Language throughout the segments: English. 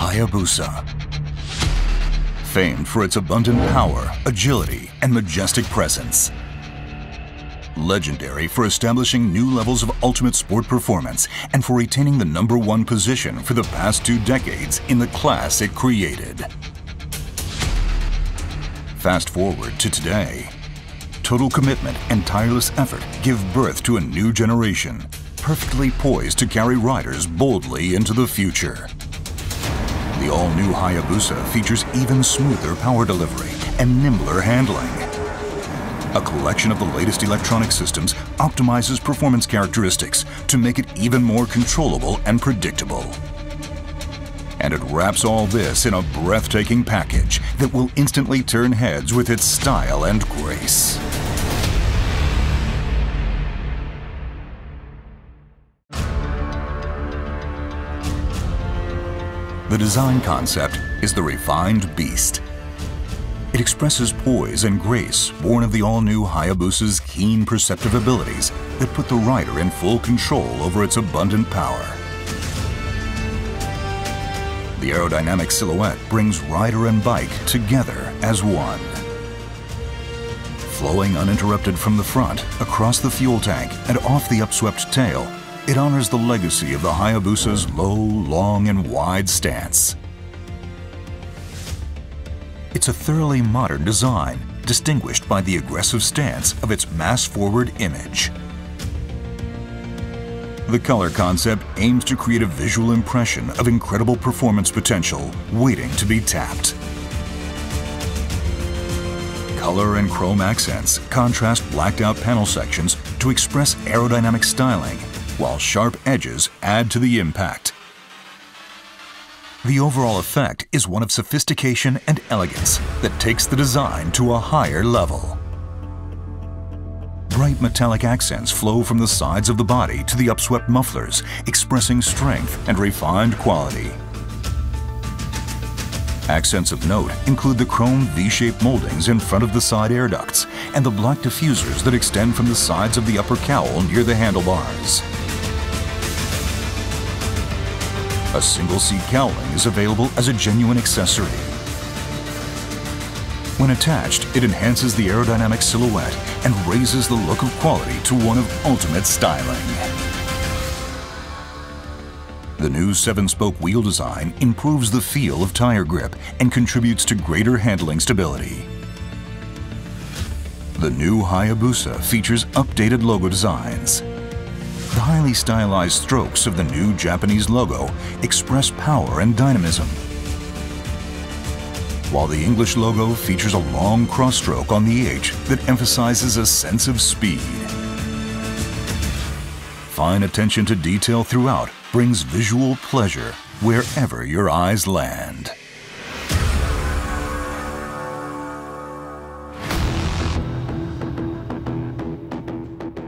Hayabusa. Famed for its abundant power, agility, and majestic presence. Legendary for establishing new levels of ultimate sport performance and for retaining the #1 position for the past 2 decades in the class it created. Fast forward to today. Total commitment and tireless effort give birth to a new generation, perfectly poised to carry riders boldly into the future. The all-new Hayabusa features even smoother power delivery and nimbler handling. A collection of the latest electronic systems optimizes performance characteristics to make it even more controllable and predictable. And it wraps all this in a breathtaking package that will instantly turn heads with its style and grace. The design concept is the refined beast. It expresses poise and grace born of the all-new Hayabusa's keen perceptive abilities that put the rider in full control over its abundant power. The aerodynamic silhouette brings rider and bike together as one. Flowing uninterrupted from the front, across the fuel tank, and off the upswept tail, it honors the legacy of the Hayabusa's low, long, and wide stance. It's a thoroughly modern design, distinguished by the aggressive stance of its mass-forward image. The color concept aims to create a visual impression of incredible performance potential waiting to be tapped. Color and chrome accents contrast blacked-out panel sections to express aerodynamic styling, while sharp edges add to the impact. The overall effect is one of sophistication and elegance that takes the design to a higher level. Bright metallic accents flow from the sides of the body to the upswept mufflers, expressing strength and refined quality. Accents of note include the chrome V-shaped moldings in front of the side air ducts and the black diffusers that extend from the sides of the upper cowl near the handlebars. A single-seat cowling is available as a genuine accessory. When attached, it enhances the aerodynamic silhouette and raises the look of quality to one of ultimate styling. The new 7-spoke wheel design improves the feel of tire grip and contributes to greater handling stability. The new Hayabusa features updated logo designs. The highly stylized strokes of the new Japanese logo express power and dynamism, while the English logo features a long cross-stroke on the H that emphasizes a sense of speed. Fine attention to detail throughout brings visual pleasure wherever your eyes land.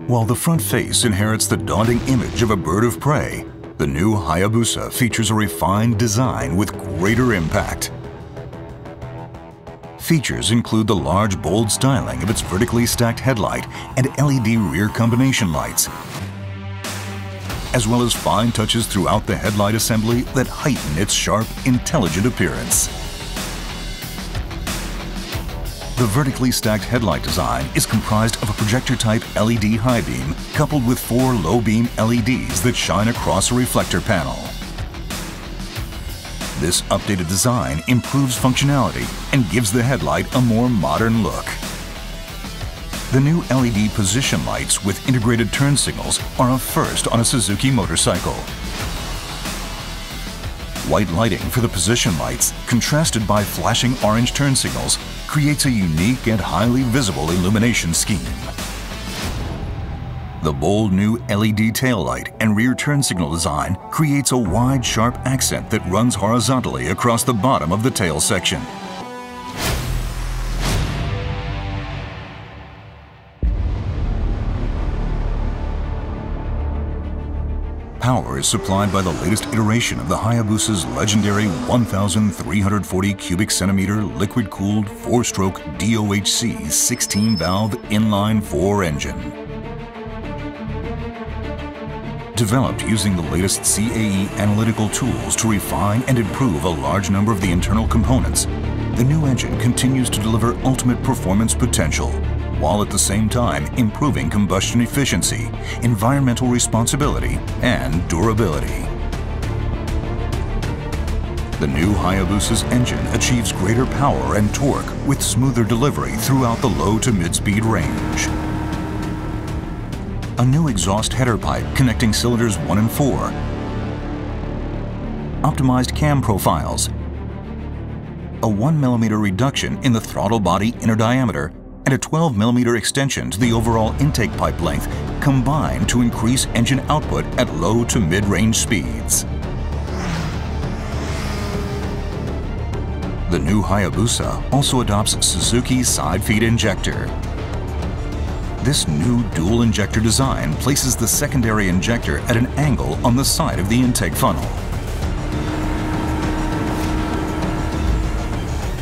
While the front face inherits the daunting image of a bird of prey, the new Hayabusa features a refined design with greater impact. Features include the large, bold styling of its vertically stacked headlight and LED rear combination lights, as well as fine touches throughout the headlight assembly that heighten its sharp, intelligent appearance. The vertically stacked headlight design is comprised of a projector-type LED high beam coupled with 4 low-beam LEDs that shine across a reflector panel. This updated design improves functionality and gives the headlight a more modern look. The new LED position lights with integrated turn signals are a first on a Suzuki motorcycle. White lighting for the position lights, contrasted by flashing orange turn signals, creates a unique and highly visible illumination scheme. The bold new LED taillight and rear turn signal design creates a wide, sharp accent that runs horizontally across the bottom of the tail section. Power is supplied by the latest iteration of the Hayabusa's legendary 1,340 cubic centimeter liquid-cooled 4-stroke DOHC 16-valve inline-4 engine. Developed using the latest CAE analytical tools to refine and improve a large number of the internal components, the new engine continues to deliver ultimate performance potential, while at the same time improving combustion efficiency, environmental responsibility, and durability. The new Hayabusa's engine achieves greater power and torque with smoother delivery throughout the low to mid-speed range. A new exhaust header pipe connecting cylinders 1 and 4, optimized cam profiles, a 1 mm reduction in the throttle body inner diameter, and a 12 mm extension to the overall intake pipe length combine to increase engine output at low to mid-range speeds. The new Hayabusa also adopts Suzuki's side feed injector. This new dual injector design places the secondary injector at an angle on the side of the intake funnel.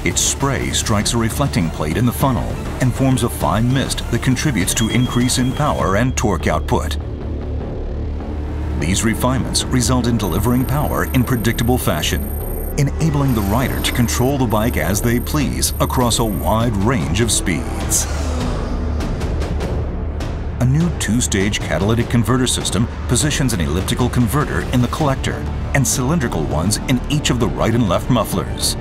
Its spray strikes a reflecting plate in the funnel and forms a fine mist that contributes to increase in power and torque output. These refinements result in delivering power in predictable fashion, enabling the rider to control the bike as they please across a wide range of speeds. A new two-stage catalytic converter system positions an elliptical converter in the collector and cylindrical ones in each of the right and left mufflers.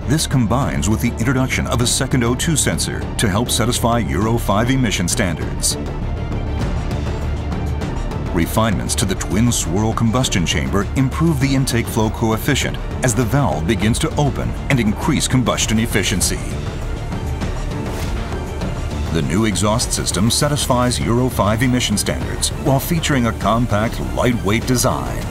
This combines with the introduction of a second O2 sensor to help satisfy Euro 5 emission standards. Refinements to the twin swirl combustion chamber improve the intake flow coefficient as the valve begins to open and increase combustion efficiency. The new exhaust system satisfies Euro 5 emission standards while featuring a compact, lightweight design.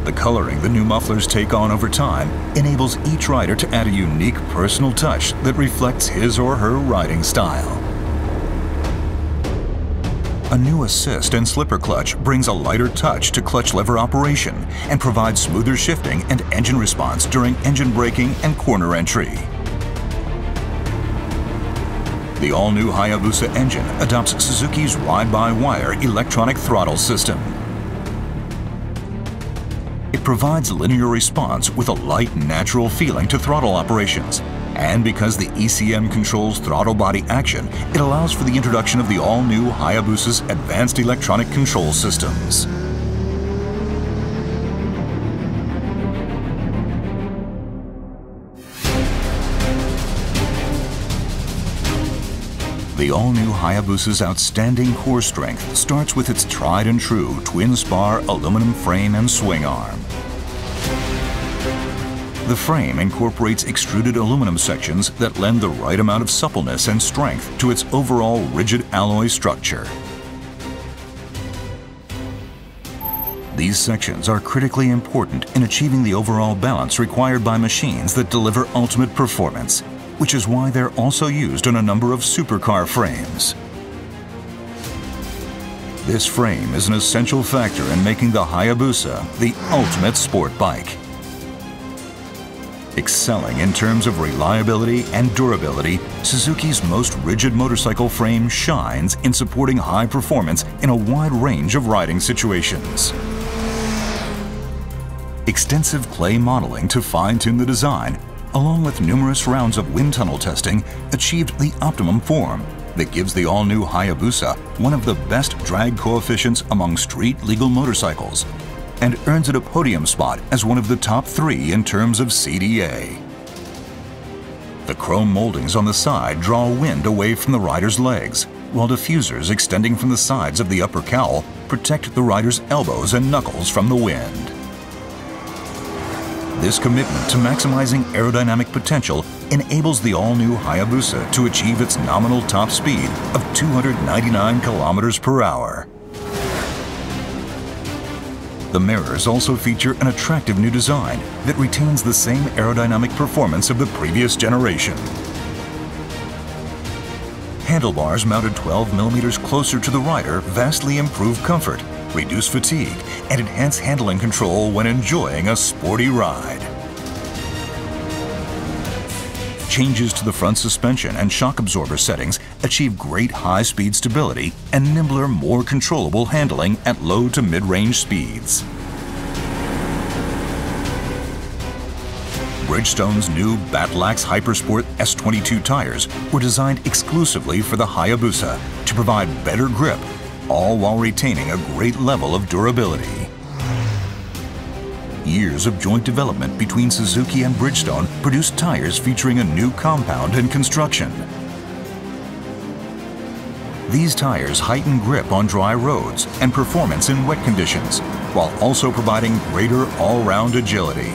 The coloring the new mufflers take on over time enables each rider to add a unique personal touch that reflects his or her riding style. A new assist and slipper clutch brings a lighter touch to clutch lever operation and provides smoother shifting and engine response during engine braking and corner entry. The all-new Hayabusa engine adopts Suzuki's ride-by-wire electronic throttle system. It provides linear response with a light, natural feeling to throttle operations. And because the ECM controls throttle body action, it allows for the introduction of the all-new Hayabusa's advanced electronic control systems. The all-new Hayabusa's outstanding core strength starts with its tried-and-true twin-spar aluminum frame and swing arm. The frame incorporates extruded aluminum sections that lend the right amount of suppleness and strength to its overall rigid alloy structure. These sections are critically important in achieving the overall balance required by machines that deliver ultimate performance, which is why they're also used on a number of supercar frames. This frame is an essential factor in making the Hayabusa the ultimate sport bike. Excelling in terms of reliability and durability, Suzuki's most rigid motorcycle frame shines in supporting high performance in a wide range of riding situations. Extensive clay modeling to fine-tune the design, along with numerous rounds of wind tunnel testing, achieved the optimum form that gives the all-new Hayabusa one of the best drag coefficients among street-legal motorcycles, and earns it a podium spot as one of the top 3 in terms of CDA. The chrome moldings on the side draw wind away from the rider's legs, while diffusers extending from the sides of the upper cowl protect the rider's elbows and knuckles from the wind. This commitment to maximizing aerodynamic potential enables the all-new Hayabusa to achieve its nominal top speed of 299 kilometers per hour. The mirrors also feature an attractive new design that retains the same aerodynamic performance of the previous generation. Handlebars mounted 12 millimeters closer to the rider vastly improve comfort, reduce fatigue, and enhance handling control when enjoying a sporty ride. changes to the front suspension and shock absorber settings achieve great high-speed stability and nimbler, more controllable handling at low to mid-range speeds. Bridgestone's new Batlax Hypersport S22 tires were designed exclusively for the Hayabusa to provide better grip, all while retaining a great level of durability. Years of joint development between Suzuki and Bridgestone produced tires featuring a new compound and construction. These tires heighten grip on dry roads and performance in wet conditions, while also providing greater all-round agility.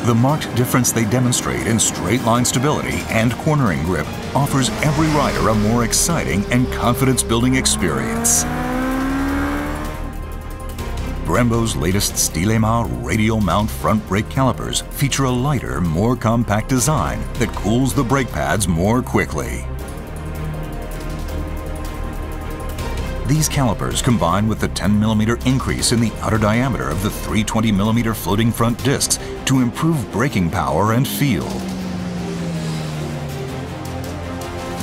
The marked difference they demonstrate in straight-line stability and cornering grip offers every rider a more exciting and confidence-building experience. Brembo's latest Stilema radial mount front brake calipers feature a lighter, more compact design that cools the brake pads more quickly. These calipers, combined with the 10mm increase in the outer diameter of the 320mm floating front discs, to improve braking power and feel.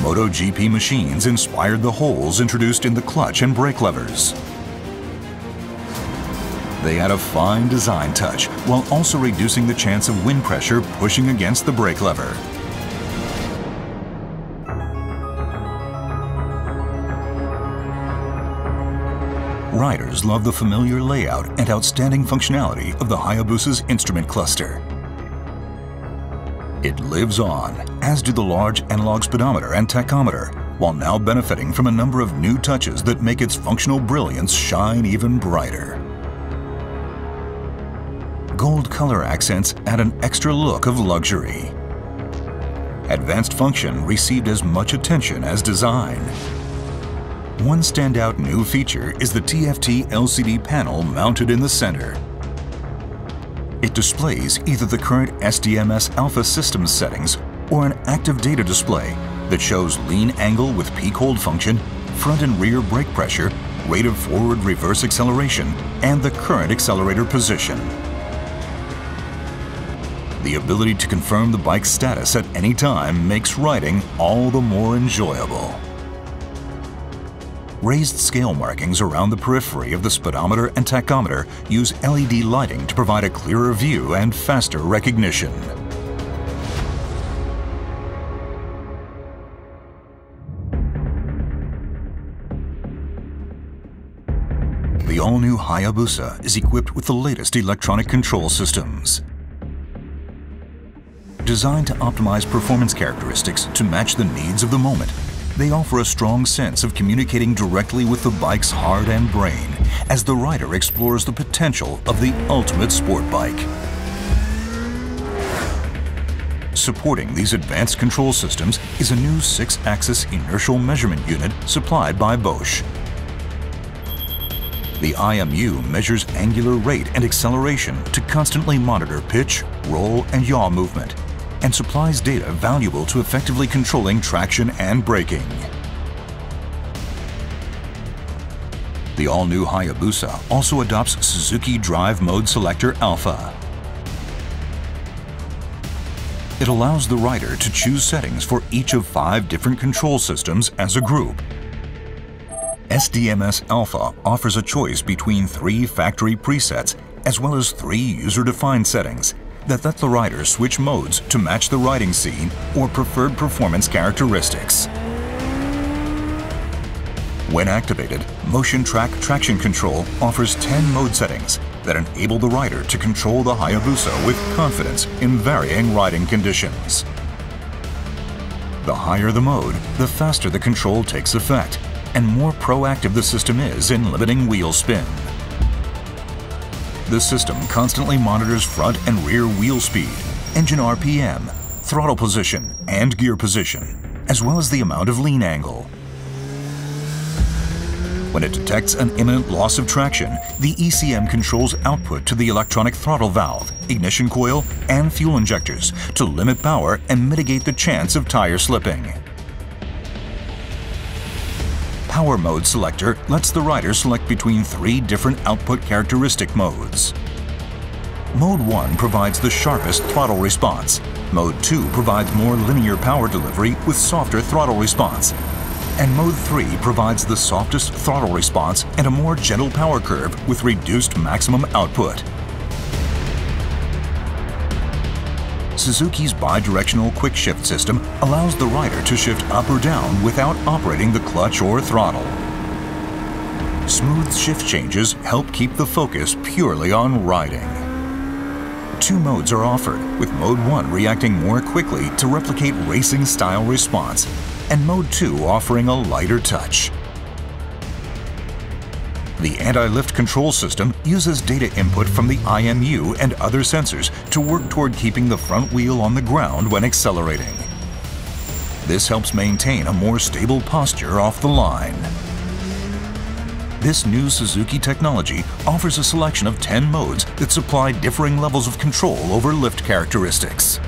MotoGP machines inspired the holes introduced in the clutch and brake levers. They add a fine design touch while also reducing the chance of wind pressure pushing against the brake lever. Riders love the familiar layout and outstanding functionality of the Hayabusa's instrument cluster. It lives on, as do the large analog speedometer and tachometer, while now benefiting from a number of new touches that make its functional brilliance shine even brighter. Gold color accents add an extra look of luxury. Advanced function received as much attention as design. One standout new feature is the TFT LCD panel mounted in the center. It displays either the current SDMS Alpha systems settings or an active data display that shows lean angle with peak hold function, front and rear brake pressure, rate of forward-reverse acceleration, and the current accelerator position. The ability to confirm the bike's status at any time makes riding all the more enjoyable. Raised scale markings around the periphery of the speedometer and tachometer use LED lighting to provide a clearer view and faster recognition. The all-new Hayabusa is equipped with the latest electronic control systems. Designed to optimize performance characteristics to match the needs of the moment, they offer a strong sense of communicating directly with the bike's heart and brain as the rider explores the potential of the ultimate sport bike. Supporting these advanced control systems is a new 6-axis inertial measurement unit supplied by Bosch. The IMU measures angular rate and acceleration to constantly monitor pitch, roll, and yaw movement, and supplies data valuable to effectively controlling traction and braking. The all-new Hayabusa also adopts Suzuki Drive Mode Selector Alpha. It allows the rider to choose settings for each of 5 different control systems as a group. SDMS Alpha offers a choice between 3 factory presets as well as 3 user-defined settings that let the rider switch modes to match the riding scene or preferred performance characteristics. When activated, Motion Track Traction Control offers 10 mode settings that enable the rider to control the Hayabusa with confidence in varying riding conditions. The higher the mode, the faster the control takes effect, and more proactive the system is in limiting wheel spin. The system constantly monitors front and rear wheel speed, engine RPM, throttle position, and gear position, as well as the amount of lean angle. When it detects an imminent loss of traction, the ECM controls output to the electronic throttle valve, ignition coil, and fuel injectors to limit power and mitigate the chance of tire slipping. Power Mode Selector lets the rider select between 3 different output characteristic modes. Mode 1 provides the sharpest throttle response, Mode 2 provides more linear power delivery with softer throttle response. And Mode 3 provides the softest throttle response and a more gentle power curve with reduced maximum output. Suzuki's bidirectional quick shift system allows the rider to shift up or down without operating the clutch or throttle. Smooth shift changes help keep the focus purely on riding. 2 modes are offered, with Mode 1 reacting more quickly to replicate racing-style response, and Mode 2 offering a lighter touch. The anti-lift control system uses data input from the IMU and other sensors to work toward keeping the front wheel on the ground when accelerating. This helps maintain a more stable posture off the line. This new Suzuki technology offers a selection of 10 modes that supply differing levels of control over lift characteristics.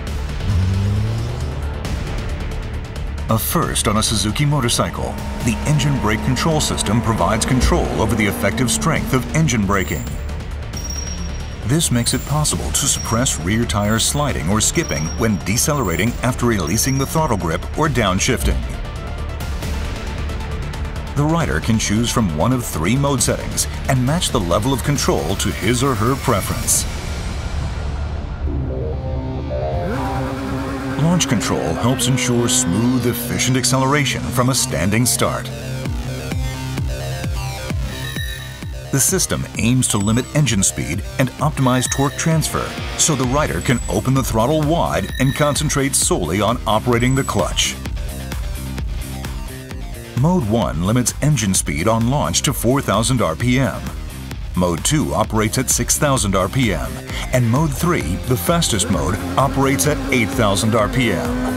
A first on a Suzuki motorcycle, the engine brake control system provides control over the effective strength of engine braking. This makes it possible to suppress rear tire sliding or skipping when decelerating after releasing the throttle grip or downshifting. The rider can choose from one of 3 mode settings and match the level of control to his or her preference. Launch control helps ensure smooth, efficient acceleration from a standing start. The system aims to limit engine speed and optimize torque transfer, so the rider can open the throttle wide and concentrate solely on operating the clutch. Mode 1 limits engine speed on launch to 4,000 RPM. Mode 2 operates at 6,000 RPM, and Mode 3, the fastest mode, operates at 8,000 RPM.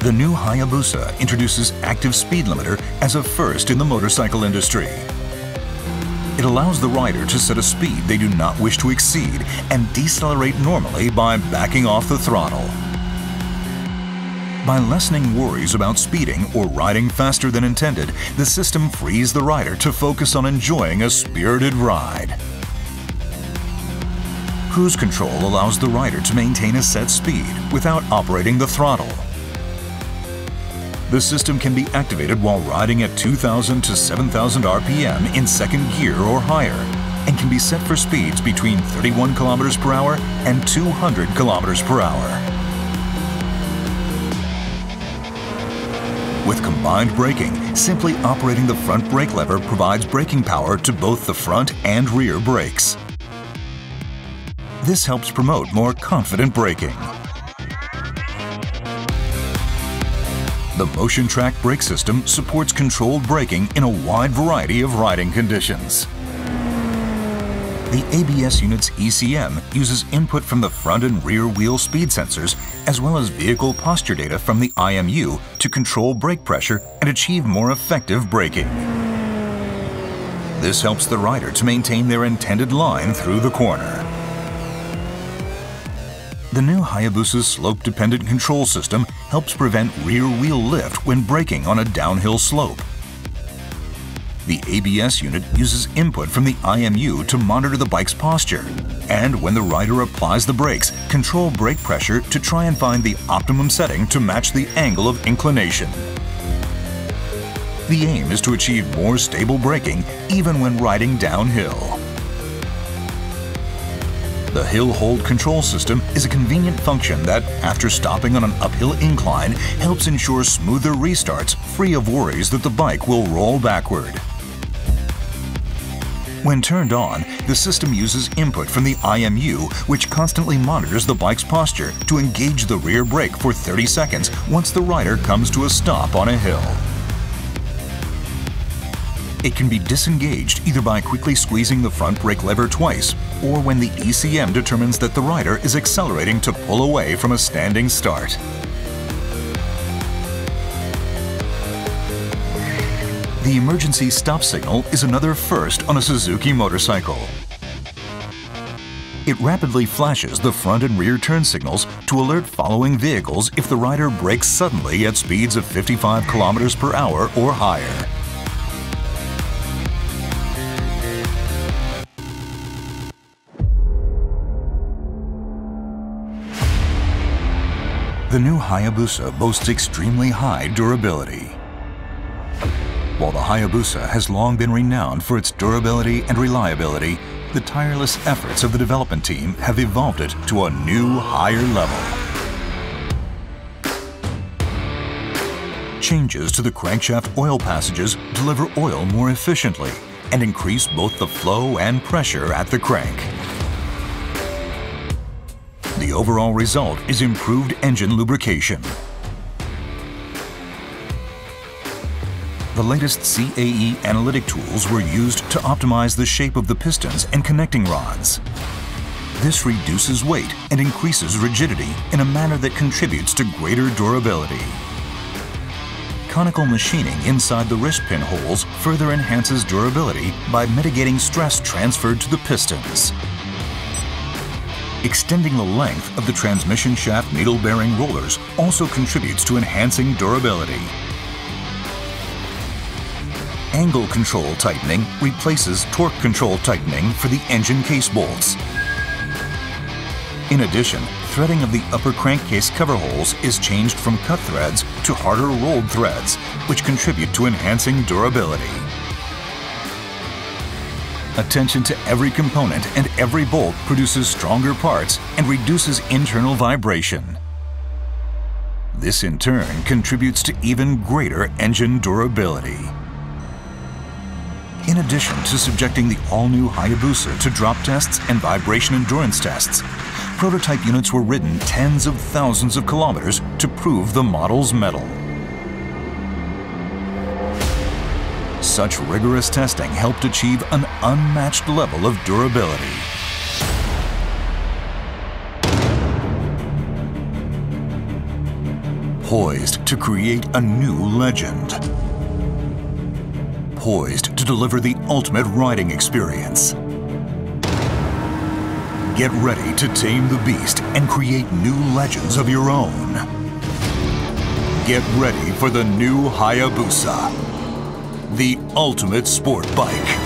The new Hayabusa introduces active speed limiter as a first in the motorcycle industry. It allows the rider to set a speed they do not wish to exceed and decelerate normally by backing off the throttle. By lessening worries about speeding or riding faster than intended, the system frees the rider to focus on enjoying a spirited ride. Cruise control allows the rider to maintain a set speed without operating the throttle. The system can be activated while riding at 2,000 to 7,000 RPM in second gear or higher, and can be set for speeds between 31 km per hour and 200 km per hour. With combined braking, simply operating the front brake lever provides braking power to both the front and rear brakes. This helps promote more confident braking. The Motion Track brake system supports controlled braking in a wide variety of riding conditions. The ABS unit's ECM uses input from the front and rear wheel speed sensors, as well as vehicle posture data from the IMU to control brake pressure and achieve more effective braking. This helps the rider to maintain their intended line through the corner. The new Hayabusa's slope-dependent control system helps prevent rear wheel lift when braking on a downhill slope. The ABS unit uses input from the IMU to monitor the bike's posture, and when the rider applies the brakes, control brake pressure to try and find the optimum setting to match the angle of inclination. The aim is to achieve more stable braking even when riding downhill. The hill hold control system is a convenient function that, after stopping on an uphill incline, helps ensure smoother restarts free of worries that the bike will roll backward. When turned on, the system uses input from the IMU, which constantly monitors the bike's posture to engage the rear brake for 30 seconds once the rider comes to a stop on a hill. It can be disengaged either by quickly squeezing the front brake lever twice, or when the ECM determines that the rider is accelerating to pull away from a standing start. The emergency stop signal is another first on a Suzuki motorcycle. It rapidly flashes the front and rear turn signals to alert following vehicles if the rider brakes suddenly at speeds of 55 km per hour or higher. The new Hayabusa boasts extremely high durability. While the Hayabusa has long been renowned for its durability and reliability, the tireless efforts of the development team have evolved it to a new, higher level. Changes to the crankshaft oil passages deliver oil more efficiently and increase both the flow and pressure at the crank. The overall result is improved engine lubrication. The latest CAE analytic tools were used to optimize the shape of the pistons and connecting rods. This reduces weight and increases rigidity in a manner that contributes to greater durability. Conical machining inside the wrist pin holes further enhances durability by mitigating stress transferred to the pistons. Extending the length of the transmission shaft needle bearing rollers also contributes to enhancing durability. Angle control tightening replaces torque control tightening for the engine case bolts. In addition, threading of the upper crankcase cover holes is changed from cut threads to harder rolled threads, which contribute to enhancing durability. Attention to every component and every bolt produces stronger parts and reduces internal vibration. This in turn contributes to even greater engine durability. In addition to subjecting the all-new Hayabusa to drop tests and vibration endurance tests, prototype units were ridden tens of thousands of kilometers to prove the model's mettle. Such rigorous testing helped achieve an unmatched level of durability. Poised to create a new legend. Poised to deliver the ultimate riding experience. Get ready to tame the beast and create new legends of your own. Get ready for the new Hayabusa, the ultimate sport bike.